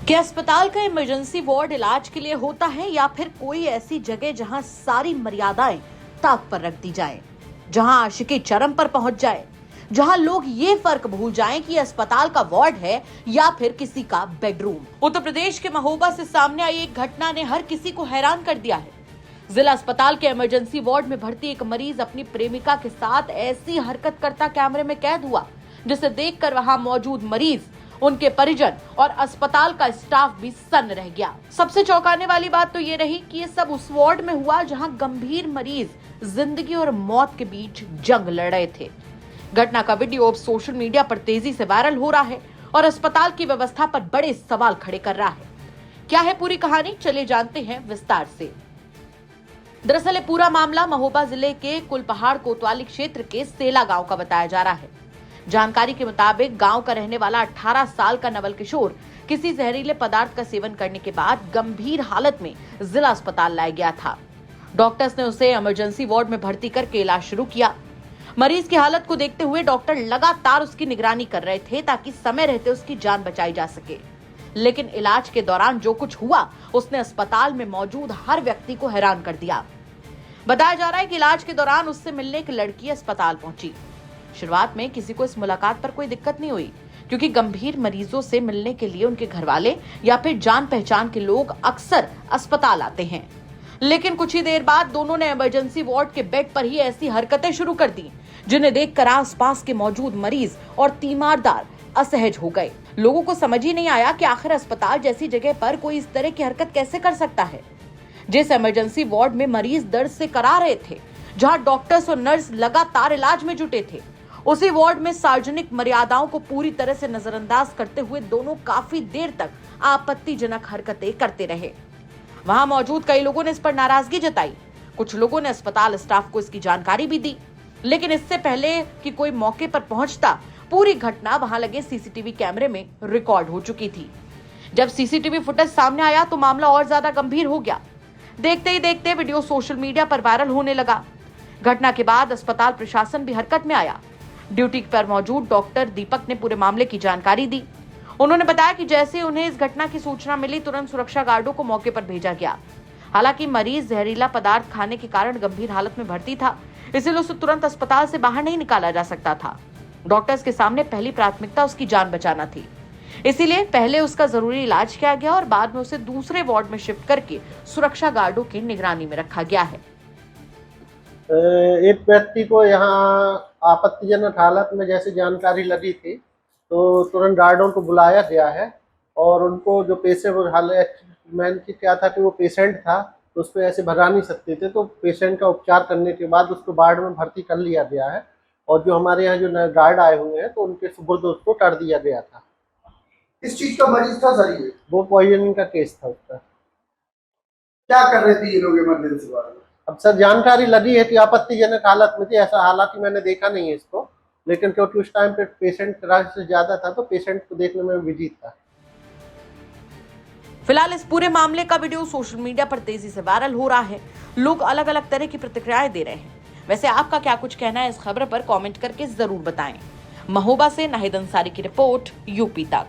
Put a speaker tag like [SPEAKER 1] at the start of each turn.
[SPEAKER 1] कि अस्पताल का इमरजेंसी वार्ड इलाज के लिए होता है या फिर कोई ऐसी जगह जहां सारी मर्यादाएं ताक पर रख दी जाए, जहां आशिकी चरम पर पहुंच जाए, जहां लोग ये फर्क भूल जाएं कि अस्पताल का वार्ड है या फिर किसी का बेडरूम। उत्तर प्रदेश के महोबा से सामने आई एक घटना ने हर किसी को हैरान कर दिया है। जिला अस्पताल के इमरजेंसी वार्ड में भर्ती एक मरीज अपनी प्रेमिका के साथ ऐसी हरकत करता कैमरे में कैद हुआ, जिसे देखकर वहां मौजूद मरीज, उनके परिजन और अस्पताल का स्टाफ भी सन्न रह गया। सबसे चौंकाने वाली बात तो ये रही कि ये सब उस वार्ड में हुआ जहां गंभीर मरीज जिंदगी और मौत के बीच जंग लड़ रहे थे। घटना का वीडियो अब सोशल मीडिया पर तेजी से वायरल हो रहा है और अस्पताल की व्यवस्था पर बड़े सवाल खड़े कर रहा है। क्या है पूरी कहानी, चलिए जानते हैं विस्तार से। दरअसल ये पूरा मामला महोबा जिले के कुलपहाड़ कोतवाली क्षेत्र के सेला गांव का बताया जा रहा है। जानकारी के मुताबिक गांव का रहने वाला 18 साल का नवल किशोर किसी जहरीले पदार्थ का सेवन करने के बाद गंभीर हालत में जिला अस्पताल लाया गया था। डॉक्टर्स ने उसे इमरजेंसी वार्ड में भर्ती करके इलाज शुरू किया। मरीज की हालत को देखते हुए डॉक्टर लगातार उसकी निगरानी कर रहे थे ताकि समय रहते उसकी जान बचाई जा सके। लेकिन इलाज के दौरान जो कुछ हुआ उसने अस्पताल में मौजूद हर व्यक्ति को हैरान कर दिया। बताया जा रहा है कि इलाज के दौरान उससे मिलने एक लड़की अस्पताल पहुंची। शुरुआत में किसी को इस मुलाकात पर कोई दिक्कत नहीं हुई, क्योंकि गंभीर मरीजों से मिलने के लिए उनके घर वाले या फिर जान पहचान के लोग अक्सर अस्पताल आते हैं। लेकिन कुछ ही देर बाद दोनों ने इमरजेंसी वार्ड के बेड पर ही ऐसी हरकतें शुरू कर दी, जिन्हें देखकर आसपास के मौजूद मरीज और तीमारदार असहज हो गए। लोगों को समझ ही नहीं आया कि आखिर अस्पताल जैसी जगह पर कोई इस तरह की हरकत कैसे कर सकता है। जिस इमरजेंसी वार्ड में मरीज दर्द से करा रहे थे, जहां डॉक्टर्स और नर्स लगातार इलाज में जुटे थे, उसी वार्ड में सार्वजनिक मर्यादाओं को पूरी तरह से नजरअंदाज करते हुए दोनों काफी देर तक आपत्तिजनक हरकतें करते रहे। वहां मौजूद कई लोगों ने इस पर नाराजगी जताई। कुछ लोगों ने अस्पताल स्टाफ को इसकी जानकारी भी दी, लेकिन इससे पहले कि कोई मौके पर पहुंचता, पूरी घटना वहां लगे सीसीटीवी कैमरे में रिकॉर्ड हो चुकी थी। जब सीसीटीवी फुटेज सामने आया तो मामला और ज्यादा गंभीर हो गया। देखते ही देखते वीडियो सोशल मीडिया पर वायरल होने लगा। घटना के बाद अस्पताल प्रशासन भी हरकत में आया। ड्यूटी पर मौजूद डॉक्टर दीपक ने पूरे मामले की जानकारी दी। उन्होंने बताया कि जैसे उन्हें इस घटना की सूचना मिली, तुरंत सुरक्षा गार्डों को मौके पर भेजा गया। हालांकि मरीज जहरीला पदार्थ खाने के कारण गंभीर हालत में भर्ती था, इसलिए उसे तुरंत अस्पताल से बाहर नहीं निकाला जा सकता था। डॉक्टर्स के सामने पहली प्राथमिकता उसकी जान बचाना थी, इसीलिए पहले उसका जरूरी इलाज किया गया और बाद में उसे दूसरे वार्ड में शिफ्ट करके सुरक्षा गार्डों की निगरानी में रखा गया है।
[SPEAKER 2] एक व्यक्ति को यहाँ आपत्तिजनक हालत में जैसे जानकारी लगी थी तो तुरंत गार्डों को बुलाया गया है और उनको जो पेशेवर हालत मैन की क्या था कि वो पेशेंट था तो उस पर ऐसे भगा नहीं सकते थे, तो पेशेंट का उपचार करने के बाद उसको वार्ड में भर्ती कर लिया गया है और जो हमारे यहाँ जो गार्ड आए हुए हैं तो उनके सुपुर्द उसको कर दिया गया था।
[SPEAKER 3] किस चीज का मरीज था सर? ये
[SPEAKER 2] वो पॉइजनिंग का केस था उसका।
[SPEAKER 3] क्या कर रहे थे ये लोग इमरजेंसी वार्ड में?
[SPEAKER 2] अब सर जानकारी लगी है कि आपत्तिजनक हालत में थी, ऐसा हालांकि मैंने देखा नहीं है इसको, लेकिन क्योंकि उस टाइम पे पेशेंट रश से ज्यादा था तो पेशेंट को देखने में बिजी था।
[SPEAKER 1] फिलहाल इस पूरे मामले का वीडियो सोशल मीडिया पर तेजी से वायरल हो रहा है। लोग अलग अलग तरह की प्रतिक्रियाएं दे रहे हैं। वैसे आपका क्या कुछ कहना है इस खबर पर कमेंट करके जरूर बताएं। महोबा से नाहिद अंसारी की रिपोर्ट, यूपी तक।